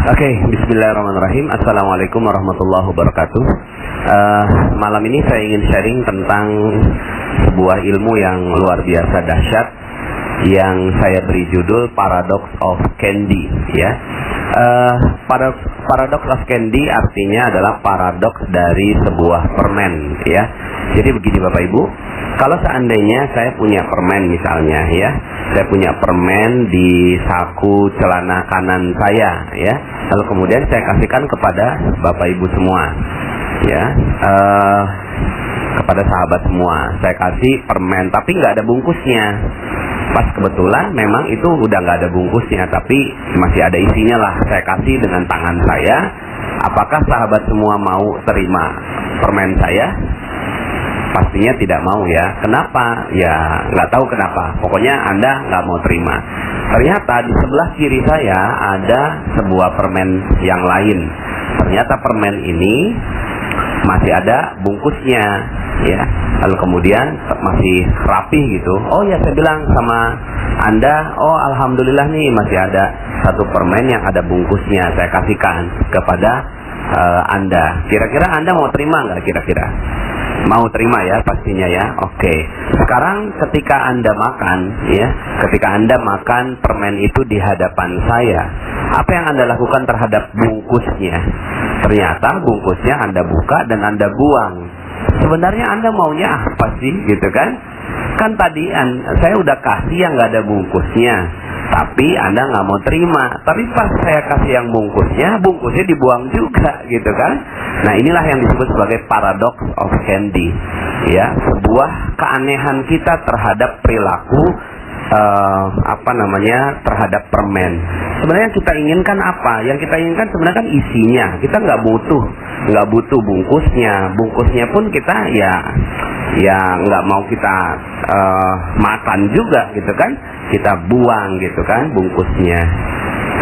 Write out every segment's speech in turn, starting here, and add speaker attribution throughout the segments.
Speaker 1: Oke, bismillahirrahmanirrahim. Assalamualaikum warahmatullahi wabarakatuh. Malam ini saya ingin sharing tentang sebuah ilmu yang luar biasa dahsyat yang saya beri judul Paradox of Candy, ya. Paradox of Candy artinya adalah paradoks dari sebuah permen, ya. Jadi begini Bapak Ibu, kalau seandainya saya punya permen misalnya, ya, saya punya permen di saku celana kanan saya, ya, lalu kemudian saya kasihkan kepada Bapak Ibu semua, ya, kepada sahabat semua, saya kasih permen, tapi nggak ada bungkusnya. Pas kebetulan memang itu udah nggak ada bungkusnya, tapi masih ada isinya lah. Saya kasih dengan tangan saya. Apakah sahabat semua mau terima permen saya? Pastinya tidak mau, ya. Kenapa? Ya nggak tahu kenapa. Pokoknya Anda nggak mau terima. Ternyata di sebelah kiri saya ada sebuah permen yang lain. Ternyata permen ini masih ada bungkusnya, ya. Lalu kemudian masih rapi gitu. Oh ya, saya bilang sama Anda, oh alhamdulillah nih masih ada satu permen yang ada bungkusnya, saya kasihkan kepada Anda. Kira-kira Anda mau terima nggak kira-kira? Mau terima ya pastinya ya. Oke. Sekarang ketika Anda makan, ya, ketika Anda makan permen itu di hadapan saya, apa yang Anda lakukan terhadap bungkusnya? Ternyata bungkusnya Anda buka dan Anda buang. Sebenarnya Anda maunya apa sih, gitu kan? Kan tadi saya udah kasih yang nggak ada bungkusnya, tapi Anda nggak mau terima. Tapi pas saya kasih yang bungkusnya dibuang juga, gitu kan? Nah, inilah yang disebut sebagai paradox of candy, ya, sebuah keanehan kita terhadap perilaku terhadap permen. Sebenarnya yang kita inginkan apa? Yang kita inginkan sebenarnya kan isinya. Kita nggak butuh bungkusnya. Bungkusnya pun kita ya nggak mau kita makan juga, gitu kan? Kita buang, gitu kan, bungkusnya.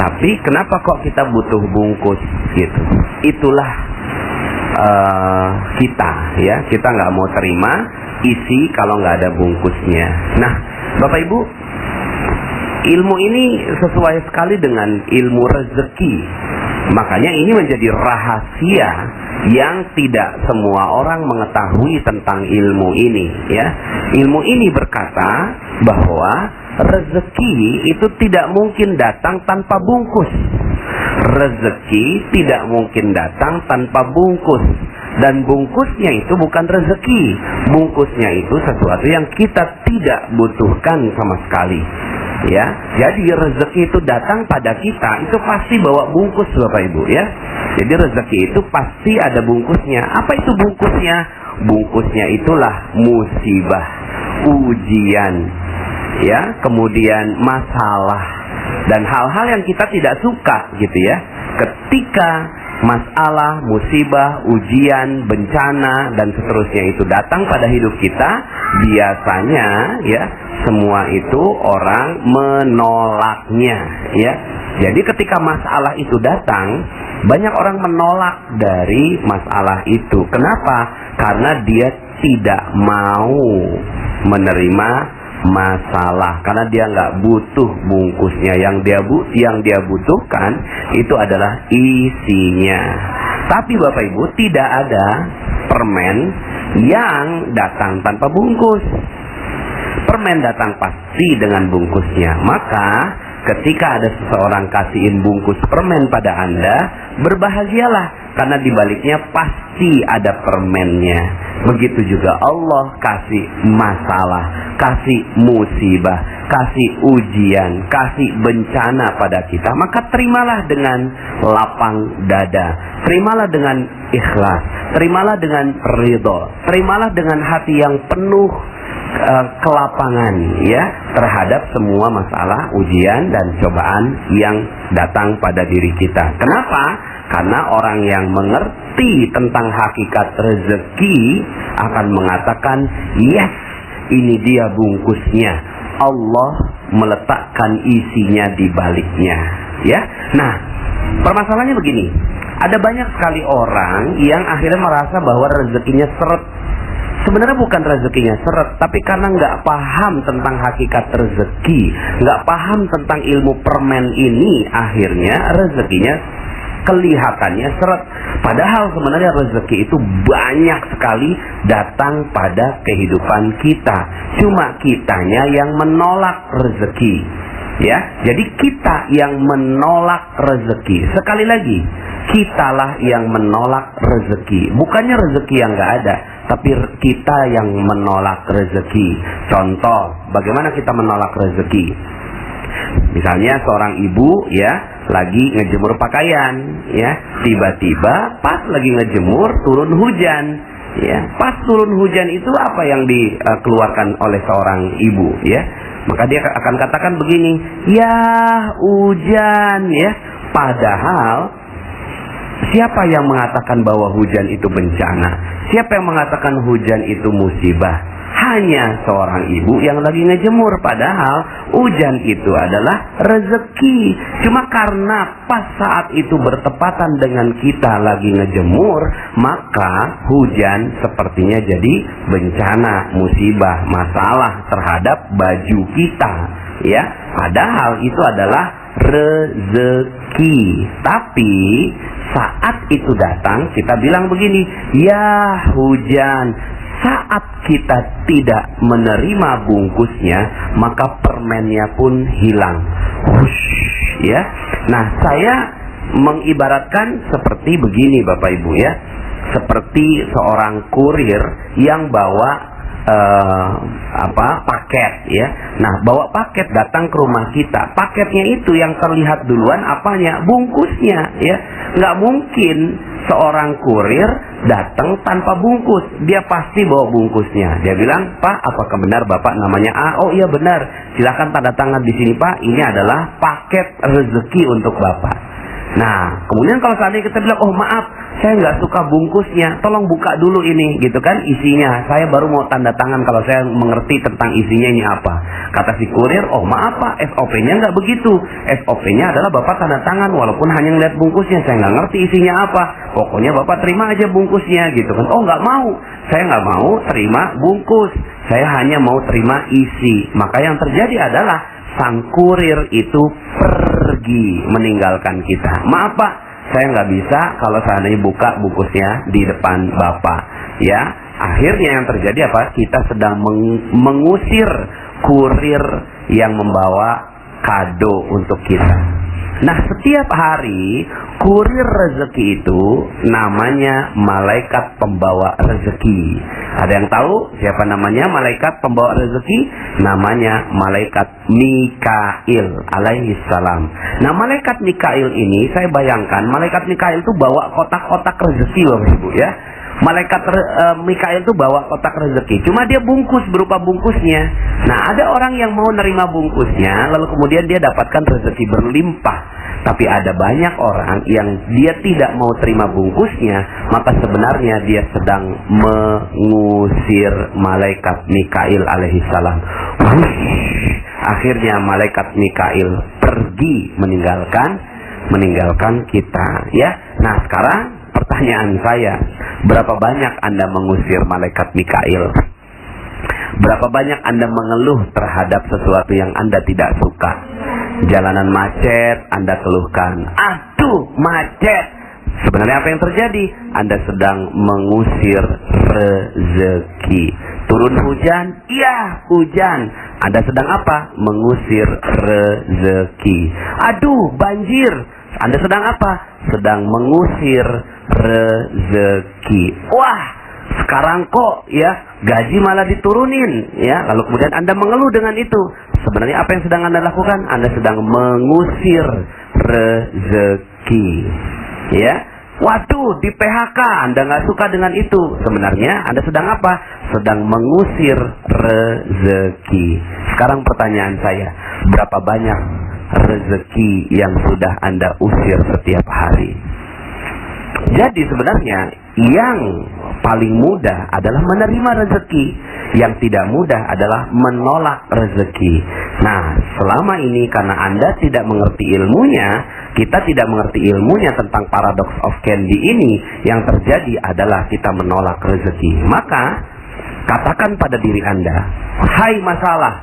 Speaker 1: Tapi kenapa kok kita butuh bungkus, gitu? Itulah kita, ya. Kita nggak mau terima isi kalau nggak ada bungkusnya. Nah, Bapak Ibu, ilmu ini sesuai sekali dengan ilmu rezeki. Makanya ini menjadi rahasia yang tidak semua orang mengetahui tentang ilmu ini, ya. Ilmu ini berkata bahwa rezeki itu tidak mungkin datang tanpa bungkus. Rezeki tidak mungkin datang tanpa bungkus. Dan bungkusnya itu bukan rezeki. Bungkusnya itu sesuatu yang kita tidak butuhkan sama sekali, ya. Jadi rezeki itu datang pada kita, itu pasti bawa bungkus Bapak Ibu, ya. Jadi rezeki itu pasti ada bungkusnya. Apa itu bungkusnya? Bungkusnya itulah musibah, ujian, ya, kemudian masalah dan hal-hal yang kita tidak suka, gitu ya. Ketika masalah, musibah, ujian, bencana dan seterusnya itu datang pada hidup kita, biasanya, ya, semua itu orang menolaknya, ya. Jadi ketika masalah itu datang, banyak orang menolak dari masalah itu. Kenapa? Karena dia tidak mau menerima masalah, karena dia nggak butuh bungkusnya. Yang dia butuhkan itu adalah isinya. Tapi Bapak Ibu, tidak ada permen yang datang tanpa bungkus. Permen datang pasti dengan bungkusnya. Maka ketika ada seseorang kasihin bungkus permen pada Anda, berbahagialah, karena dibaliknya pasti ada permennya. Begitu juga Allah kasih masalah, kasih musibah, kasih ujian, kasih bencana pada kita, maka terimalah dengan lapang dada, terimalah dengan ikhlas, terimalah dengan ridho, terimalah dengan hati yang penuh kelapangan, ya, terhadap semua masalah, ujian dan cobaan yang datang pada diri kita. Kenapa? Karena orang yang mengerti tentang hakikat rezeki akan mengatakan, yes, ini dia bungkusnya. Allah meletakkan isinya di baliknya, ya. Nah, permasalahannya begini. Ada banyak sekali orang yang akhirnya merasa bahwa rezekinya seret. Sebenarnya bukan rezekinya seret, tapi karena nggak paham tentang hakikat rezeki, nggak paham tentang ilmu permen ini, akhirnya rezekinya Kelihatannya seret. Padahal sebenarnya rezeki itu banyak sekali datang pada kehidupan kita. Cuma kitanya yang menolak rezeki. Ya, jadi kita yang menolak rezeki. Sekali lagi, kitalah yang menolak rezeki. Bukannya rezeki yang nggak ada, tapi kita yang menolak rezeki. Contoh, bagaimana kita menolak rezeki? Misalnya seorang ibu ya lagi ngejemur pakaian, ya tiba-tiba pas lagi ngejemur turun hujan. Ya, pas turun hujan itu apa yang dikeluarkan oleh seorang ibu? Ya, maka dia akan katakan begini, ya hujan, ya. Padahal siapa yang mengatakan bahwa hujan itu bencana? Siapa yang mengatakan hujan itu musibah? Hanya seorang ibu yang lagi ngejemur. Padahal hujan itu adalah rezeki. Cuma karena pas saat itu bertepatan dengan kita lagi ngejemur, maka hujan sepertinya jadi bencana, musibah, masalah terhadap baju kita. Ya, padahal itu adalah rezeki. Tapi saat itu datang, kita bilang begini, ya hujan. Saat kita tidak menerima bungkusnya, maka permennya pun hilang. Hush, ya. Nah, saya mengibaratkan seperti begini, Bapak Ibu ya. Seperti seorang kurir yang bawa paket ya. Nah, bawa paket datang ke rumah kita. Paketnya itu yang terlihat duluan apanya? Bungkusnya ya. Nggak mungkin seorang kurir datang tanpa bungkus. Dia pasti bawa bungkusnya. Dia bilang, "Pak, apakah benar Bapak namanya A?" "Oh iya benar. Silakan tanda tangan di sini, Pak. Ini adalah paket rezeki untuk Bapak." Nah, kemudian kalau seandainya kita bilang, "Oh maaf, saya nggak suka bungkusnya, tolong buka dulu ini," gitu kan, isinya. Saya baru mau tanda tangan kalau saya mengerti tentang isinya ini apa. Kata si kurir, "Oh maaf Pak, SOP-nya nggak begitu. SOP-nya adalah Bapak tanda tangan walaupun hanya ngeliat bungkusnya. Saya nggak ngerti isinya apa. Pokoknya Bapak terima aja bungkusnya," gitu kan. "Oh nggak mau, saya nggak mau terima bungkus. Saya hanya mau terima isi." Maka yang terjadi adalah sang kurir itu pergi meninggalkan kita. "Maaf Pak, saya nggak bisa kalau seandainya buka bungkusnya di depan Bapak." Ya, akhirnya yang terjadi apa? Kita sedang mengusir kurir yang membawa kado untuk kita. Nah, setiap hari kurir rezeki itu namanya malaikat pembawa rezeki. Ada yang tahu siapa namanya malaikat pembawa rezeki? Namanya malaikat Mikail alaihi salam. Nah, malaikat Mikail ini saya bayangkan malaikat Mikail itu bawa kotak-kotak rezeki loh Ibu ya. Malaikat Mikail itu bawa kotak rezeki. Cuma dia bungkus berupa bungkusnya. Nah, ada orang yang mau nerima bungkusnya, lalu kemudian dia dapatkan rezeki berlimpah. Tapi ada banyak orang yang dia tidak mau terima bungkusnya, maka sebenarnya dia sedang mengusir malaikat Mikail alaihi salam. Akhirnya malaikat Mikail pergi meninggalkan kita, ya. Nah, sekarang pertanyaan saya, berapa banyak Anda mengusir malaikat Mikail? Berapa banyak Anda mengeluh terhadap sesuatu yang Anda tidak suka? Jalanan macet, Anda keluhkan, "Aduh, macet." Sebenarnya apa yang terjadi? Anda sedang mengusir rezeki. Turun hujan? Iya, hujan. Anda sedang apa? Mengusir rezeki. Aduh, banjir. Anda sedang apa? Sedang mengusir rezeki. Wah, sekarang kok ya gaji malah diturunin ya. Lalu kemudian Anda mengeluh dengan itu. Sebenarnya apa yang sedang Anda lakukan? Anda sedang mengusir rezeki. Ya. Waduh, di PHK Anda nggak suka dengan itu. Sebenarnya Anda sedang apa? Sedang mengusir rezeki. Sekarang pertanyaan saya, berapa banyak rezeki yang sudah Anda usir setiap hari? Jadi sebenarnya yang paling mudah adalah menerima rezeki. Yang tidak mudah adalah menolak rezeki. Nah, selama ini karena Anda tidak mengerti ilmunya, kita tidak mengerti ilmunya tentang paradox of candy ini, yang terjadi adalah kita menolak rezeki. Maka katakan pada diri Anda, "Hai masalah,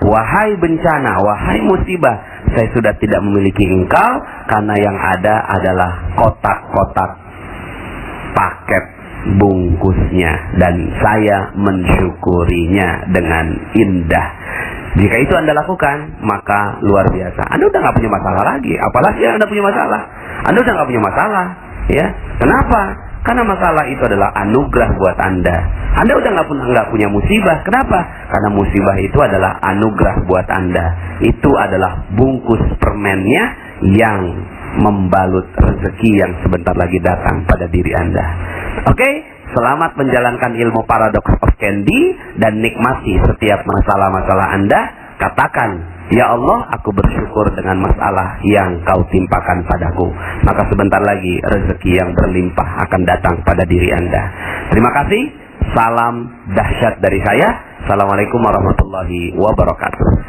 Speaker 1: wahai bencana, wahai musibah, saya sudah tidak memiliki engkau, karena yang ada adalah kotak-kotak paket bungkusnya, dan saya mensyukurinya dengan indah. Jika itu Anda lakukan, maka luar biasa. Anda udah nggak punya masalah lagi. Apalagi Anda punya masalah. Anda udah nggak punya masalah, ya. Kenapa? Karena masalah itu adalah anugerah buat Anda. Anda udah nggak punya musibah. Kenapa? Karena musibah itu adalah anugerah buat Anda. Itu adalah bungkus permennya yang membalut rezeki yang sebentar lagi datang pada diri Anda. Oke? Selamat menjalankan ilmu paradox of candy dan nikmati setiap masalah-masalah Anda. Katakan, ya Allah, aku bersyukur dengan masalah yang kau timpakan padaku. Maka sebentar lagi rezeki yang berlimpah akan datang pada diri Anda. Terima kasih. Salam dahsyat dari saya. Assalamualaikum warahmatullahi wabarakatuh.